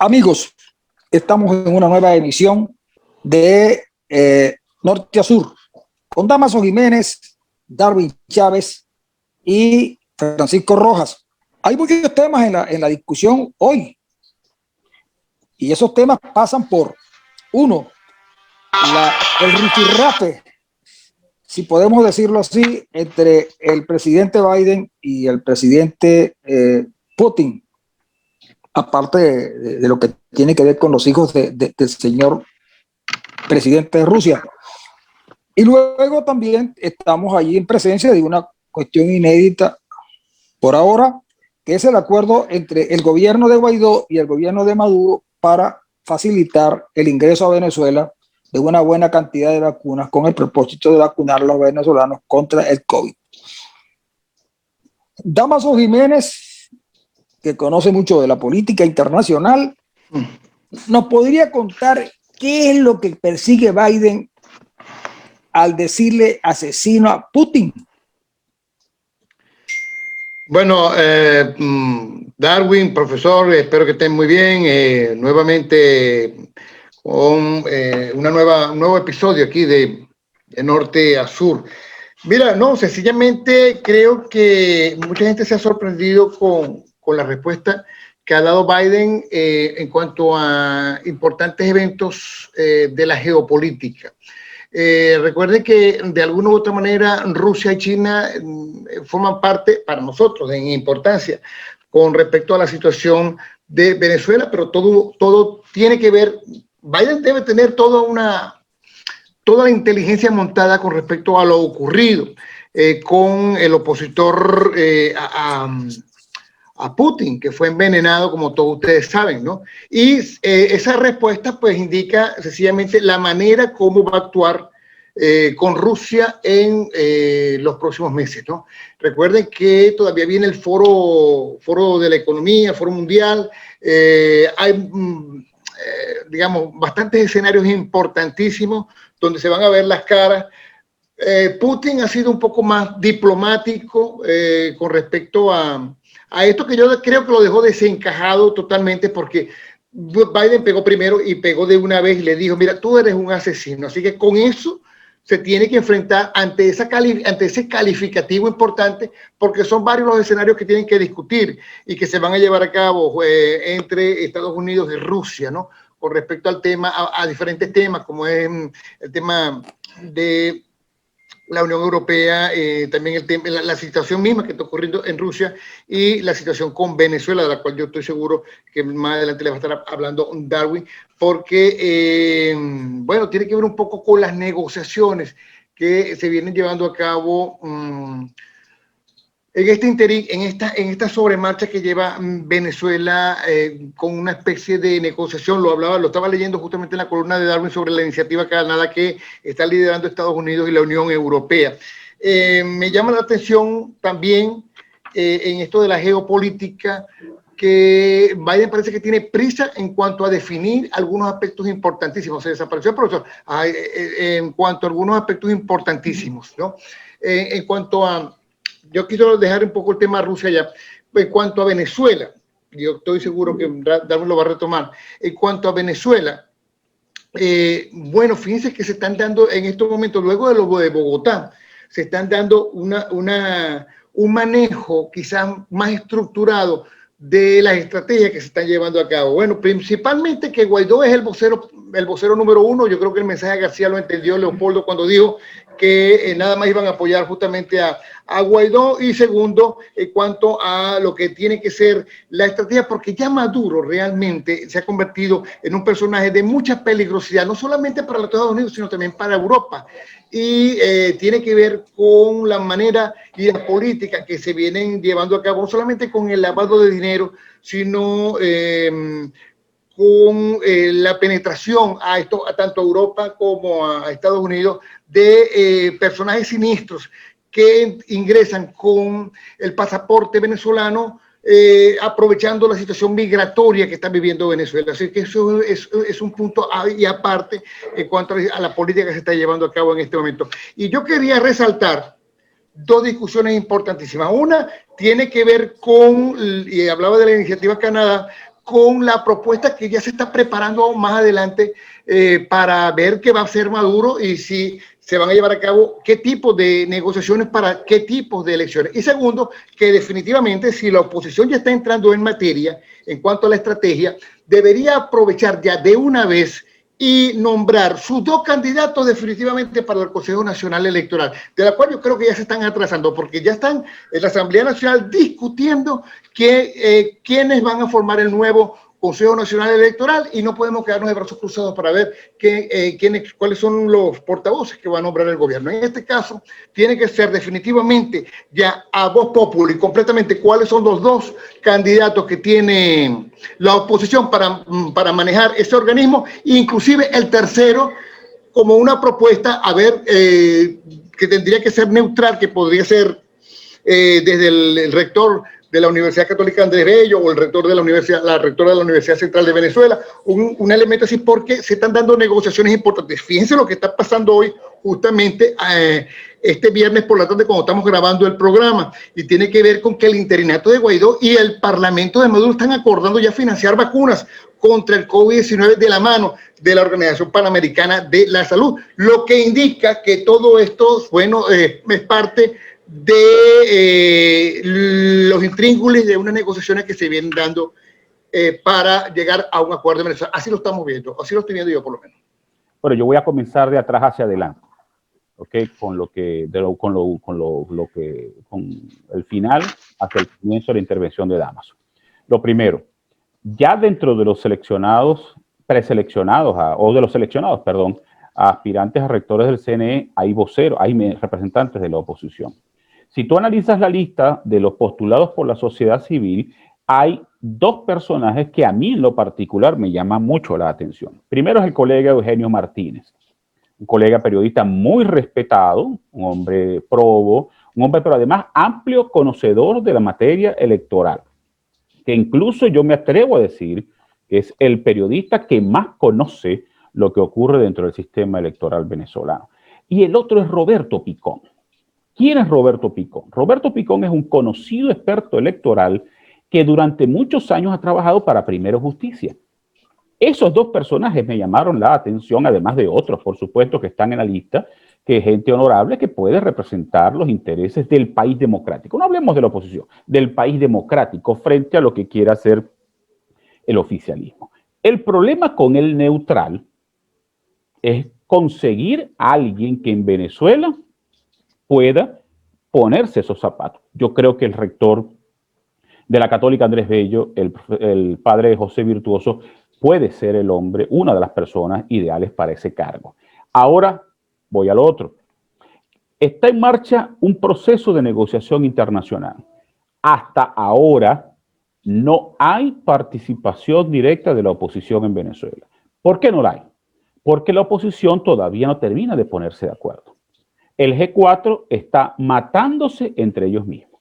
Amigos, estamos en una nueva emisión de Norte a Sur con Damaso Jiménez, Darwin Chávez y Francisco Rojas. Hay muchos temas en la discusión hoy y esos temas pasan por, uno, el rifirrafe, si podemos decirlo así, entre el presidente Biden y el presidente Putin, aparte de lo que tiene que ver con los hijos del señor presidente de Rusia. Y luego también estamos allí en presencia de una cuestión inédita por ahora, que es el acuerdo entre el gobierno de Guaidó y el gobierno de Maduro para facilitar el ingreso a Venezuela de una buena cantidad de vacunas con el propósito de vacunar a los venezolanos contra el COVID. Damaso Jiménez, que conoce mucho de la política internacional, nos podría contar qué es lo que persigue Biden al decirle asesino a Putin. Bueno, Darwin, profesor, espero que estén muy bien. Nuevamente con un nuevo episodio aquí de Norte a Sur. Mira, no, sencillamente creo que mucha gente se ha sorprendido con la respuesta que ha dado Biden en cuanto a importantes eventos de la geopolítica. Recuerden que de alguna u otra manera Rusia y China forman parte para nosotros en importancia con respecto a la situación de Venezuela, pero todo tiene que ver. Biden debe tener toda la inteligencia montada con respecto a lo ocurrido con el opositor a Putin, que fue envenenado, como todos ustedes saben, ¿no? Y esa respuesta pues indica sencillamente la manera como va a actuar con Rusia en los próximos meses, ¿no? Recuerden que todavía viene el foro de la economía, foro mundial, hay digamos bastantes escenarios importantísimos donde se van a ver las caras. Putin ha sido un poco más diplomático con respecto a esto, que yo creo que lo dejó desencajado totalmente, porque Biden pegó primero y pegó de una vez y le dijo, mira, tú eres un asesino. Así que con eso se tiene que enfrentar ante ese calificativo importante, porque son varios los escenarios que tienen que discutir y que se van a llevar a cabo entre Estados Unidos y Rusia, ¿no? Con respecto al tema, a diferentes temas, como es el tema de la Unión Europea, también la situación misma que está ocurriendo en Rusia y la situación con Venezuela, de la cual yo estoy seguro que más adelante le va a estar hablando Darwin, porque, bueno, tiene que ver un poco con las negociaciones que se vienen llevando a cabo en esta sobremarcha que lleva Venezuela con una especie de negociación. Lo estaba leyendo justamente en la columna de Darwin sobre la iniciativa Canadá que está liderando Estados Unidos y la Unión Europea. Me llama la atención también en esto de la geopolítica que Biden parece que tiene prisa en cuanto a definir algunos aspectos importantísimos. Se desapareció el profesor en cuanto a algunos aspectos importantísimos, ¿no? En cuanto a yo quiero dejar un poco el tema de Rusia ya. En cuanto a Venezuela, yo estoy seguro que Darwin lo va a retomar. En cuanto a Venezuela, bueno, fíjense que se están dando en estos momentos, luego de lo de Bogotá, se están dando un manejo quizás más estructurado de las estrategias que se están llevando a cabo. Bueno, principalmente que Guaidó es el vocero número uno. Yo creo que el mensaje de García lo entendió Leopoldo cuando dijo que nada más iban a apoyar justamente a Guaidó, y segundo, en cuanto a lo que tiene que ser la estrategia, porque ya Maduro realmente se ha convertido en un personaje de mucha peligrosidad, no solamente para los Estados Unidos, sino también para Europa, y tiene que ver con la manera y la política que se vienen llevando a cabo, no solamente con el lavado de dinero, sino con la penetración a tanto a Europa como a Estados Unidos de personajes siniestros que ingresan con el pasaporte venezolano, aprovechando la situación migratoria que está viviendo Venezuela. Así que eso es un punto y aparte en cuanto a la política que se está llevando a cabo en este momento. Y yo quería resaltar dos discusiones importantísimas. Una tiene que ver con, y hablaba de la iniciativa Canadá, con la propuesta que ya se está preparando más adelante para ver qué va a hacer Maduro y si se van a llevar a cabo qué tipo de negociaciones para qué tipos de elecciones. Y segundo, que definitivamente si la oposición ya está entrando en materia en cuanto a la estrategia, debería aprovechar ya de una vez y nombrar sus dos candidatos definitivamente para el Consejo Nacional Electoral, de la cual yo creo que ya se están atrasando, porque ya están en la Asamblea Nacional discutiendo quiénes van a formar el nuevo Consejo Nacional Electoral y no podemos quedarnos de brazos cruzados para ver cuáles son los portavoces que va a nombrar el gobierno. En este caso, tiene que ser definitivamente ya a voz populi completamente cuáles son los dos candidatos que tiene la oposición para manejar ese organismo, inclusive el tercero como una propuesta, a ver, que tendría que ser neutral, que podría ser desde el rector de la Universidad Católica Andrés Bello o el rector de la rectora de la Universidad Central de Venezuela, un elemento así, porque se están dando negociaciones importantes. Fíjense lo que está pasando hoy, justamente este viernes por la tarde, cuando estamos grabando el programa, y tiene que ver con que el interinato de Guaidó y el Parlamento de Maduro están acordando ya financiar vacunas contra el COVID-19 de la mano de la Organización Panamericana de la Salud, lo que indica que todo esto, bueno, es parte de los intríngulis de unas negociaciones que se vienen dando para llegar a un acuerdo en Venezuela. Así lo estamos viendo, así lo estoy viendo yo por lo menos. Bueno, yo voy a comenzar de atrás hacia adelante, ¿ok? Con el final hasta el comienzo de la intervención de Damaso. Lo primero, ya dentro de los seleccionados, preseleccionados, o de los seleccionados, perdón, a aspirantes a rectores del CNE, hay voceros, hay representantes de la oposición. Si tú analizas la lista de los postulados por la sociedad civil, hay dos personajes que a mí en lo particular me llaman mucho la atención. Primero es el colega Eugenio Martínez, un colega periodista muy respetado, un hombre probo, un hombre pero además amplio conocedor de la materia electoral, que incluso yo me atrevo a decir que es el periodista que más conoce lo que ocurre dentro del sistema electoral venezolano. Y el otro es Roberto Picón. ¿Quién es Roberto Picón? Roberto Picón es un conocido experto electoral que durante muchos años ha trabajado para Primero Justicia. Esos dos personajes me llamaron la atención, además de otros, por supuesto, que están en la lista, que es gente honorable que puede representar los intereses del país democrático. No hablemos de la oposición, del país democrático frente a lo que quiera hacer el oficialismo. El problema con el neutral es conseguir a alguien que en Venezuela pueda ponerse esos zapatos. Yo creo que el rector de la Católica Andrés Bello, el padre José Virtuoso, puede ser el hombre, una de las personas ideales para ese cargo. Ahora voy al otro. Está en marcha un proceso de negociación internacional. Hasta ahora no hay participación directa de la oposición en Venezuela. ¿Por qué no la hay? Porque la oposición todavía no termina de ponerse de acuerdo. El G4 está matándose entre ellos mismos.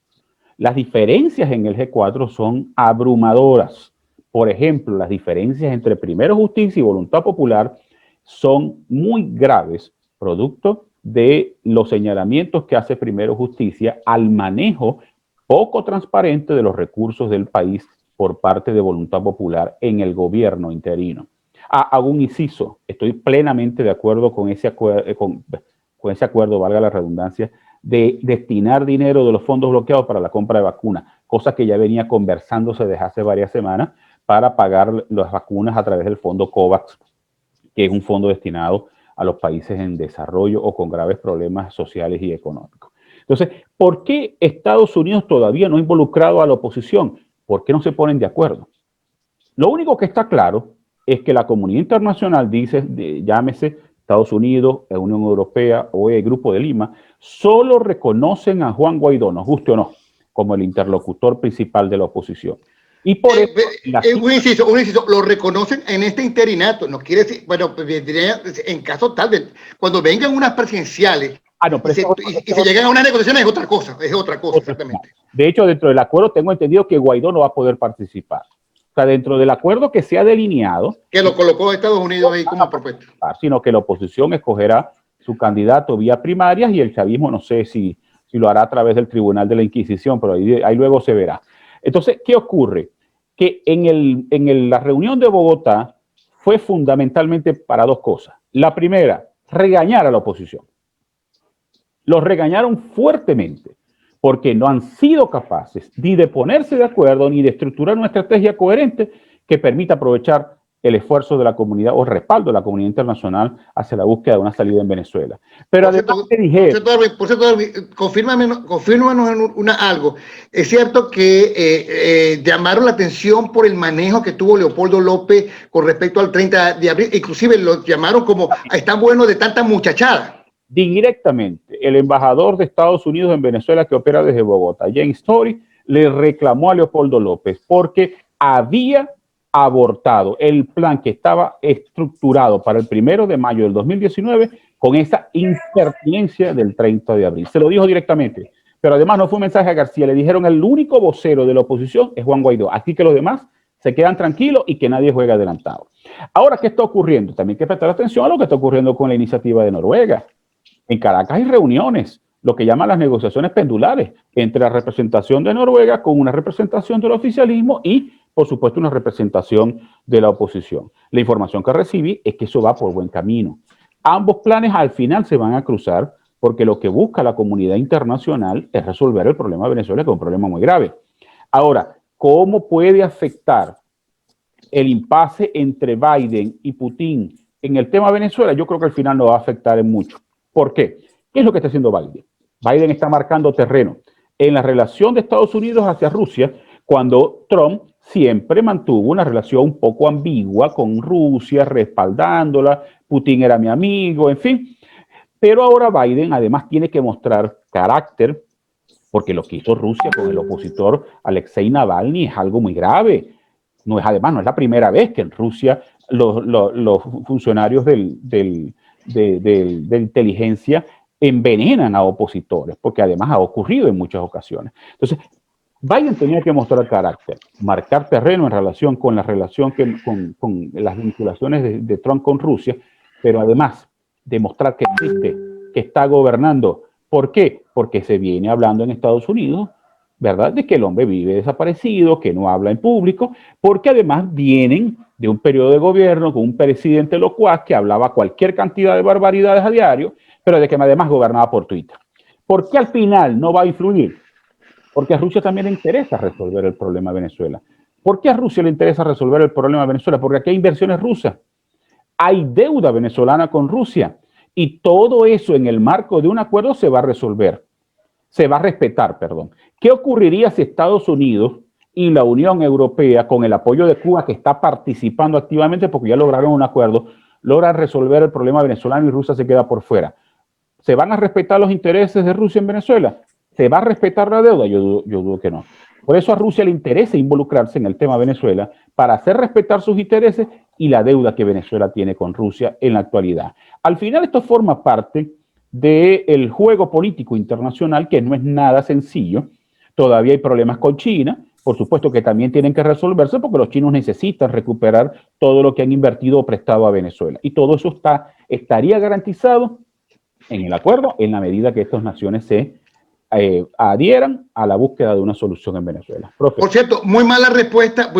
Las diferencias en el G4 son abrumadoras. Por ejemplo, las diferencias entre Primero Justicia y Voluntad Popular son muy graves, producto de los señalamientos que hace Primero Justicia al manejo poco transparente de los recursos del país por parte de Voluntad Popular en el gobierno interino. Hago un inciso, estoy plenamente de acuerdo con ese acuerdo, valga la redundancia, de destinar dinero de los fondos bloqueados para la compra de vacunas, cosa que ya venía conversándose desde hace varias semanas para pagar las vacunas a través del fondo COVAX, que es un fondo destinado a los países en desarrollo o con graves problemas sociales y económicos. Entonces, ¿por qué Estados Unidos todavía no ha involucrado a la oposición? ¿Por qué no se ponen de acuerdo? Lo único que está claro es que la comunidad internacional dice, llámese Estados Unidos, la Unión Europea o el Grupo de Lima, solo reconocen a Juan Guaidó, nos guste o no, como el interlocutor principal de la oposición. Y por eso, un inciso, lo reconocen en este interinato, no quiere decir, bueno, en caso tal de, cuando vengan unas presidenciales, y se llegan a una negociación es otra cosa, exactamente. De hecho, dentro del acuerdo tengo entendido que Guaidó no va a poder participar. O sea, dentro del acuerdo que se ha delineado, que lo colocó Estados Unidos ahí como propuesta, sino que la oposición escogerá su candidato vía primarias y el chavismo no sé si lo hará a través del Tribunal de la Inquisición, pero ahí luego se verá. Entonces, ¿qué ocurre? que en la reunión de Bogotá fue fundamentalmente para dos cosas. La primera, regañar a la oposición. Los regañaron fuertemente porque no han sido capaces ni de ponerse de acuerdo ni de estructurar una estrategia coherente que permita aprovechar el esfuerzo de la comunidad o el respaldo de la comunidad internacional hacia la búsqueda de una salida en Venezuela. Pero además te dije... Por cierto, Darwin, confírmanos algo. Es cierto que llamaron la atención por el manejo que tuvo Leopoldo López con respecto al 30 de abril, inclusive lo llamaron como están buenos de tanta muchachada. Directamente, el embajador de Estados Unidos en Venezuela que opera desde Bogotá, James Story, le reclamó a Leopoldo López porque había abortado el plan que estaba estructurado para el 1 de mayo del 2019 con esa impertinencia del 30 de abril. Se lo dijo directamente, pero además no fue un mensaje a García, le dijeron el único vocero de la oposición es Juan Guaidó, así que los demás se quedan tranquilos y que nadie juegue adelantado. Ahora, ¿qué está ocurriendo? También hay que prestar atención a lo que está ocurriendo con la iniciativa de Noruega. En Caracas hay reuniones, lo que llaman las negociaciones pendulares, entre la representación de Noruega con una representación del oficialismo y, por supuesto, una representación de la oposición. La información que recibí es que eso va por buen camino. Ambos planes al final se van a cruzar porque lo que busca la comunidad internacional es resolver el problema de Venezuela, que es un problema muy grave. Ahora, ¿cómo puede afectar el impasse entre Biden y Putin en el tema de Venezuela? Yo creo que al final no va a afectar en mucho. ¿Por qué? ¿Qué es lo que está haciendo Biden? Biden está marcando terreno en la relación de Estados Unidos hacia Rusia, cuando Trump siempre mantuvo una relación un poco ambigua con Rusia, respaldándola, Putin era mi amigo, en fin. Pero ahora Biden además tiene que mostrar carácter, porque lo que hizo Rusia con el opositor Alexei Navalny es algo muy grave. Además, no es la primera vez que en Rusia los funcionarios de inteligencia envenenan a opositores, porque además ha ocurrido en muchas ocasiones. Entonces, Biden tenía que mostrar carácter, marcar terreno en relación con la relación con las vinculaciones de Trump con Rusia, pero además demostrar que existe, que está gobernando. ¿Por qué? Porque se viene hablando en Estados Unidos, ¿verdad?, de que el hombre vive desaparecido, que no habla en público, porque además vienen de un periodo de gobierno con un presidente locuaz que hablaba cualquier cantidad de barbaridades a diario, pero de que además gobernaba por Twitter. ¿Por qué al final no va a influir? Porque a Rusia también le interesa resolver el problema de Venezuela. ¿Por qué a Rusia le interesa resolver el problema de Venezuela? Porque aquí hay inversiones rusas. Hay deuda venezolana con Rusia. Y todo eso en el marco de un acuerdo se va a resolver. Se va a respetar, perdón. ¿Qué ocurriría si Estados Unidos y la Unión Europea, con el apoyo de Cuba, que está participando activamente porque ya lograron un acuerdo, logran resolver el problema venezolano y Rusia se queda por fuera? ¿Se van a respetar los intereses de Rusia en Venezuela? ¿Se va a respetar la deuda? Yo dudo que no. Por eso a Rusia le interesa involucrarse en el tema Venezuela para hacer respetar sus intereses y la deuda que Venezuela tiene con Rusia en la actualidad. Al final esto forma parte del juego político internacional, que no es nada sencillo. Todavía hay problemas con China, por supuesto que también tienen que resolverse porque los chinos necesitan recuperar todo lo que han invertido o prestado a Venezuela. Y todo eso estaría garantizado en el acuerdo en la medida que estas naciones se adhieran a la búsqueda de una solución en Venezuela. Profe. Por cierto, muy mala respuesta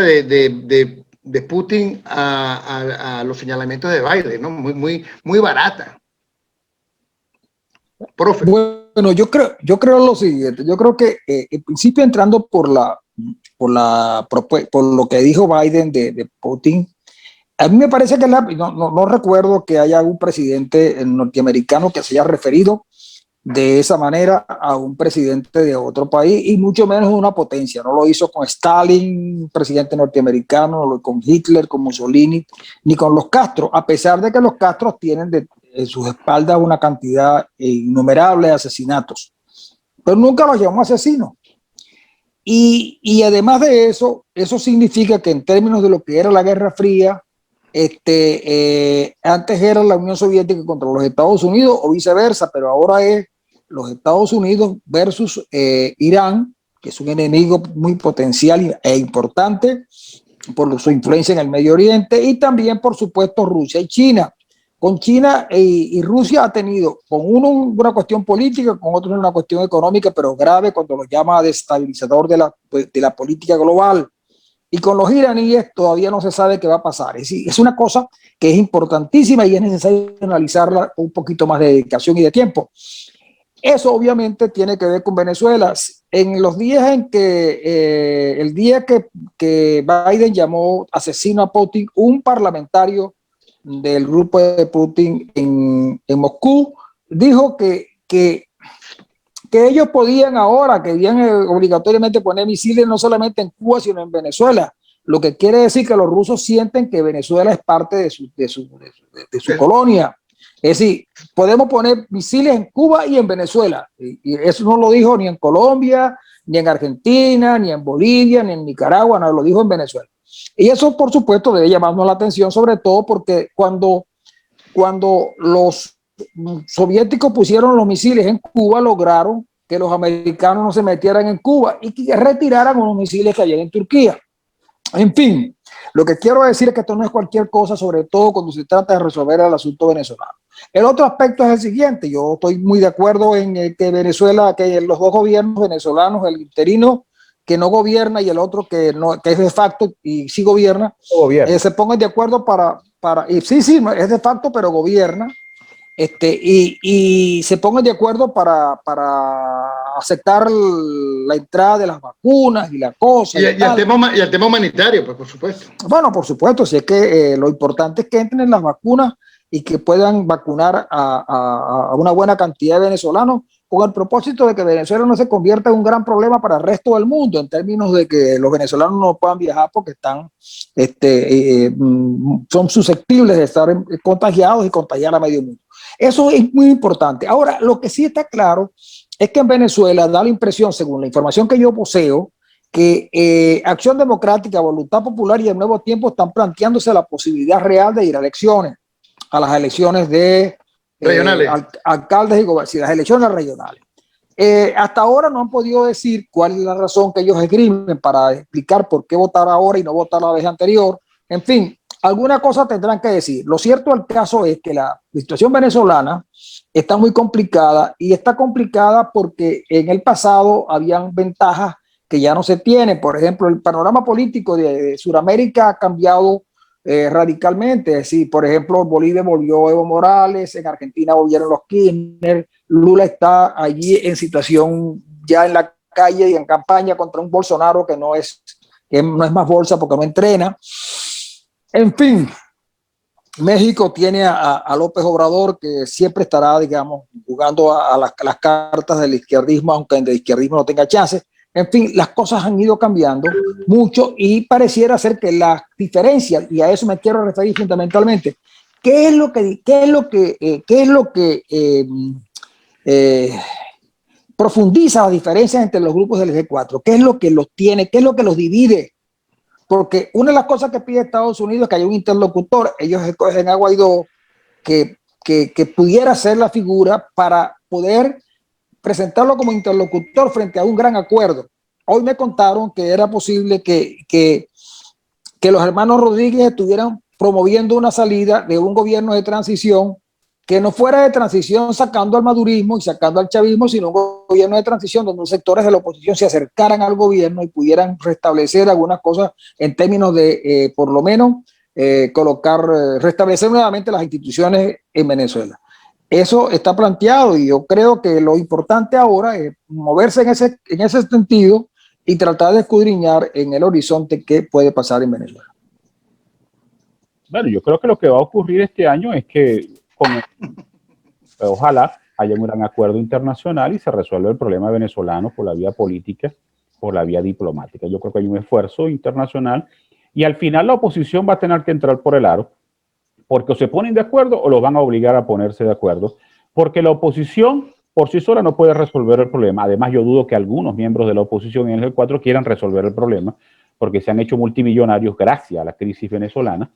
de Putin a los señalamientos de Biden, ¿no? Muy barata. Profe. Bueno, yo creo lo siguiente. Yo creo que en principio, entrando por lo que dijo Biden de Putin, a mí me parece que no recuerdo que haya un presidente norteamericano que se haya referido de esa manera a un presidente de otro país, y mucho menos de una potencia. No lo hizo con Stalin, presidente norteamericano, con Hitler, con Mussolini, ni con los Castro, a pesar de que los Castro tienen en sus espaldas una cantidad innumerable de asesinatos. Pero nunca los llamó asesinos. Y además de eso significa que en términos de lo que era la Guerra Fría, antes era la Unión Soviética contra los Estados Unidos o viceversa, pero ahora es los Estados Unidos versus Irán, que es un enemigo muy potencial e importante por su influencia en el Medio Oriente, y también, por supuesto, Rusia y China. Con China y Rusia ha tenido con uno una cuestión política, con otro una cuestión económica, pero grave cuando lo llama destabilizador de la política global. y con los iraníes todavía no se sabe qué va a pasar. Es decir, es una cosa que es importantísima y es necesario analizarla con un poquito más de dedicación y de tiempo. Eso obviamente tiene que ver con Venezuela. En los días en que, el día que Biden llamó asesino a Putin, un parlamentario del grupo de Putin en Moscú dijo que ellos podían ahora, que debían obligatoriamente poner misiles no solamente en Cuba, sino en Venezuela. Lo que quiere decir que los rusos sienten que Venezuela es parte de su colonia. Es decir, podemos poner misiles en Cuba y en Venezuela. Y eso no lo dijo ni en Colombia, ni en Argentina, ni en Bolivia, ni en Nicaragua, no lo dijo en Venezuela. Y eso, por supuesto, debe llamarnos la atención, sobre todo porque cuando los soviéticos pusieron los misiles en Cuba, lograron que los americanos no se metieran en Cuba y que retiraran unos misiles que habían en Turquía. En fin, lo que quiero decir es que esto no es cualquier cosa, sobre todo cuando se trata de resolver el asunto venezolano. El otro aspecto es el siguiente: yo estoy muy de acuerdo en que Venezuela, que los dos gobiernos venezolanos, el interino que no gobierna y el otro que es de facto y sí gobierna, se pongan de acuerdo y sí, es de facto, pero gobierna, y se pongan de acuerdo para aceptar la entrada de las vacunas y la cosa. Y el tema humanitario, pues por supuesto. Bueno, por supuesto, si es que lo importante es que entren las vacunas y que puedan vacunar a una buena cantidad de venezolanos, con el propósito de que Venezuela no se convierta en un gran problema para el resto del mundo, en términos de que los venezolanos no puedan viajar porque son susceptibles de estar contagiados y contagiar a medio mundo. Eso es muy importante. Ahora, lo que sí está claro es que en Venezuela da la impresión, según la información que yo poseo, que Acción Democrática, Voluntad Popular y el Nuevo Tiempo están planteándose la posibilidad real de ir a las elecciones de regionales, alcaldes y gobernadores, las elecciones regionales. Hasta ahora no han podido decir cuál es la razón que ellos esgrimen para explicar por qué votar ahora y no votar la vez anterior. En fin, alguna cosa tendrán que decir. Lo cierto del caso es que la situación venezolana está muy complicada, y está complicada porque en el pasado habían ventajas que ya no se tienen. Por ejemplo, el panorama político de Sudamérica ha cambiado radicalmente. Es decir, por ejemplo, en Bolivia volvió Evo Morales, en Argentina volvieron los Kirchner, Lula está allí en situación ya en la calle y en campaña contra un Bolsonaro que no es más bolsa porque no entrena. En fin, México tiene a López Obrador, que siempre estará, digamos, jugando a las cartas del izquierdismo, aunque el izquierdismo no tenga chances. En fin, las cosas han ido cambiando mucho y pareciera ser que las diferencias, y a eso me quiero referir fundamentalmente, ¿qué es lo que profundiza las diferencias entre los grupos del G4? ¿Qué es lo que los tiene? ¿Qué es lo que los divide? Porque una de las cosas que pide Estados Unidos es que haya un interlocutor. Ellos escogen a Guaidó, que pudiera ser la figura para poder presentarlo como interlocutor frente a un gran acuerdo. Hoy me contaron que era posible que los hermanos Rodríguez estuvieran promoviendo una salida de un gobierno de transición que no fuera de transición sacando al madurismo y sacando al chavismo, sino un gobierno de transición donde los sectores de la oposición se acercaran al gobierno y pudieran restablecer algunas cosas en términos de, por lo menos, restablecer nuevamente las instituciones en Venezuela. Eso está planteado y yo creo que lo importante ahora es moverse en ese sentido y tratar de escudriñar en el horizonte qué puede pasar en Venezuela. Bueno, yo creo que lo que va a ocurrir este año es que ojalá haya un gran acuerdo internacional y se resuelva el problema venezolano por la vía política, por la vía diplomática. Yo creo que hay un esfuerzo internacional y al final la oposición va a tener que entrar por el aro, porque o se ponen de acuerdo o los van a obligar a ponerse de acuerdo, porque la oposición por sí sola no puede resolver el problema. Además, yo dudo que algunos miembros de la oposición en el G4 quieran resolver el problema, porque se han hecho multimillonarios gracias a la crisis venezolana.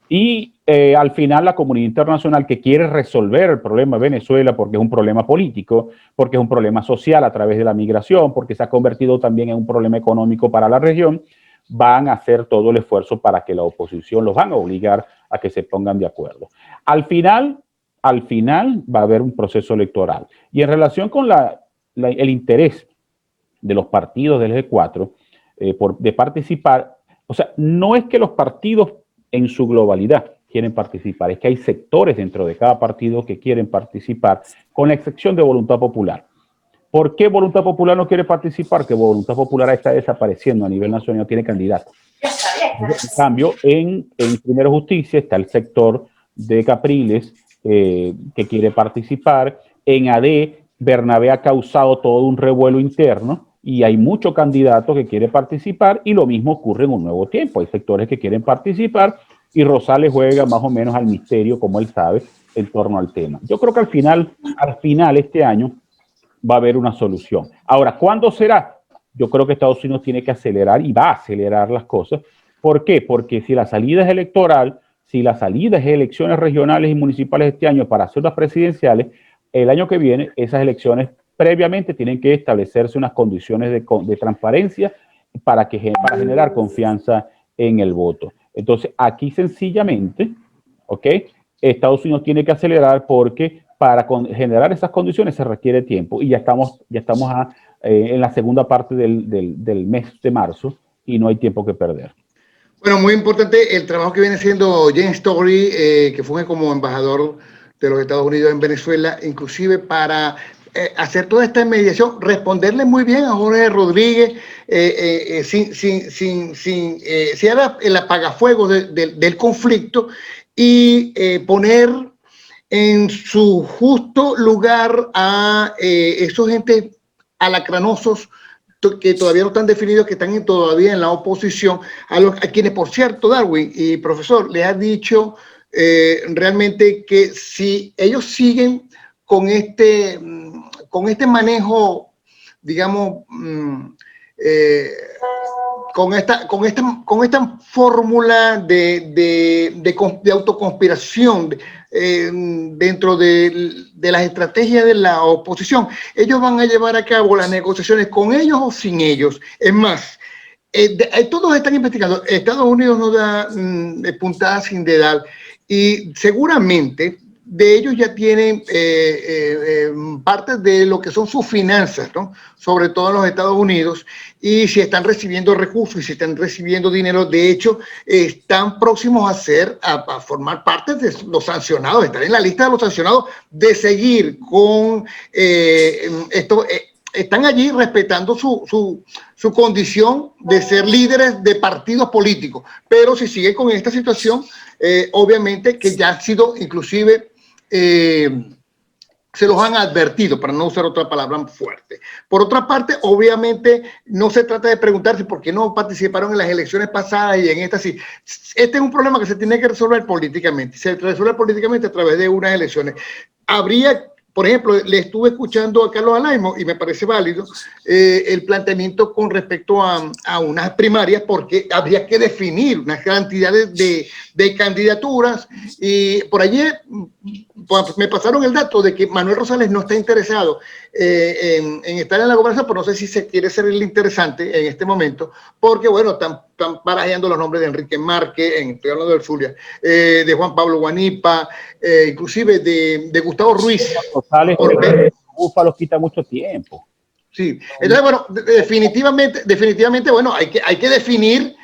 Y al final la comunidad internacional que quiere resolver el problema de Venezuela, porque es un problema político, porque es un problema social a través de la migración, porque se ha convertido también en un problema económico para la región, van a hacer todo el esfuerzo para que la oposición los van a obligar a que se pongan de acuerdo. Al final va a haber un proceso electoral. Y en relación con el interés de los partidos del G4 de participar, O sea, no es que los partidos en su globalidad quieren participar, es que hay sectores dentro de cada partido que quieren participar, con la excepción de Voluntad Popular. ¿Por qué Voluntad Popular no quiere participar? Que Voluntad Popular está desapareciendo a nivel nacional, no tiene candidato. En cambio, en Primero Justicia está el sector de Capriles que quiere participar. En AD, Bernabé ha causado todo un revuelo interno y hay muchos candidatos que quieren participar, y lo mismo ocurre en Un Nuevo Tiempo. Hay sectores que quieren participar y Rosales juega más o menos al misterio, como él sabe, en torno al tema. Yo creo que al final este año va a haber una solución. Ahora, ¿cuándo será? Yo creo que Estados Unidos tiene que acelerar y va a acelerar las cosas. ¿Por qué? Porque si la salida es electoral, si la salida es elecciones regionales y municipales este año para hacer las presidenciales, el año que viene esas elecciones previamente tienen que establecerse unas condiciones de transparencia para generar confianza en el voto. Entonces, aquí sencillamente, ¿ok? Estados Unidos tiene que acelerar porque para generar esas condiciones se requiere tiempo, y ya estamos en la segunda parte del mes de marzo y no hay tiempo que perder. Bueno, muy importante el trabajo que viene haciendo James Story, que fue como embajador de los Estados Unidos en Venezuela, inclusive para hacer toda esta mediación, responderle muy bien a Jorge Rodríguez, sin el apagafuego del conflicto, y poner en su justo lugar a esos entes alacranosos que todavía no están definidos, que están todavía en la oposición, a quienes, por cierto, Darwin y profesor, le ha dicho realmente que si ellos siguen con este manejo, digamos, con esta fórmula de autoconspiración dentro de las estrategias de la oposición, ellos van a llevar a cabo las negociaciones con ellos o sin ellos. Es más, todos están investigando. Estados Unidos no da puntadas sin dedal, y seguramente de ellos ya tienen parte de lo que son sus finanzas, ¿no? Sobre todo en los Estados Unidos, y si están recibiendo recursos y si están recibiendo dinero. De hecho, están próximos a formar parte de los sancionados, estar en la lista de los sancionados, de seguir con esto. Están allí respetando su condición de ser líderes de partidos políticos, pero si sigue con esta situación, obviamente que ya ha sido inclusive se los han advertido, para no usar otra palabra fuerte. Por otra parte, obviamente no se trata de preguntarse por qué no participaron en las elecciones pasadas y en esta sí. Este es un problema que se tiene que resolver políticamente. Se resuelve políticamente a través de unas elecciones. Habría, por ejemplo, le estuve escuchando a Carlos Alaimo y me parece válido el planteamiento con respecto a unas primarias, porque habría que definir una cantidad de candidaturas, y por allí pues, me pasaron el dato de que Manuel Rosales no está interesado en estar en la gobernación, pero no sé si se quiere ser el interesante en este momento, porque bueno, están barajeando los nombres de Enrique Márquez, estoy hablando del Zulia, de Juan Pablo Guanipa, inclusive de Gustavo Ruiz. Rosales, los quita mucho tiempo. Sí, entonces bueno, definitivamente, bueno, hay que definir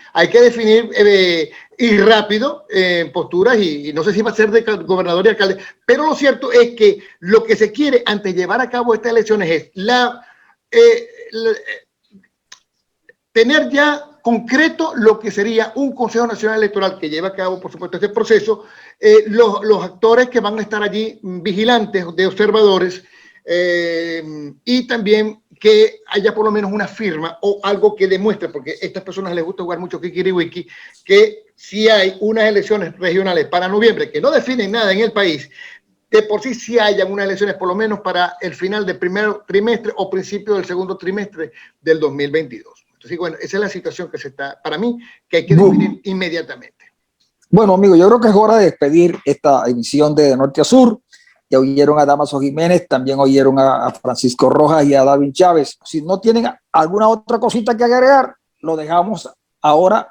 y rápido posturas, y no sé si va a ser de gobernador y alcalde, pero lo cierto es que lo que se quiere antes de llevar a cabo estas elecciones es tener ya concreto lo que sería un Consejo Nacional Electoral que lleva a cabo, por supuesto, este proceso, los actores que van a estar allí vigilantes, de observadores, y también que haya por lo menos una firma o algo que demuestre, porque a estas personas les gusta jugar mucho kikiriwiki, que si hay unas elecciones regionales para noviembre que no definen nada en el país, de por sí hayan unas elecciones por lo menos para el final del primer trimestre o principio del segundo trimestre del 2022. Entonces, bueno, esa es la situación que para mí, que hay que definir inmediatamente. Bueno, amigo, yo creo que es hora de despedir esta emisión de Norte a Sur. Ya oyeron a Dámaso Jiménez, también oyeron a Francisco Rojas y a Darwin Chávez. Si no tienen alguna otra cosita que agregar, lo dejamos ahora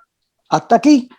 hasta aquí.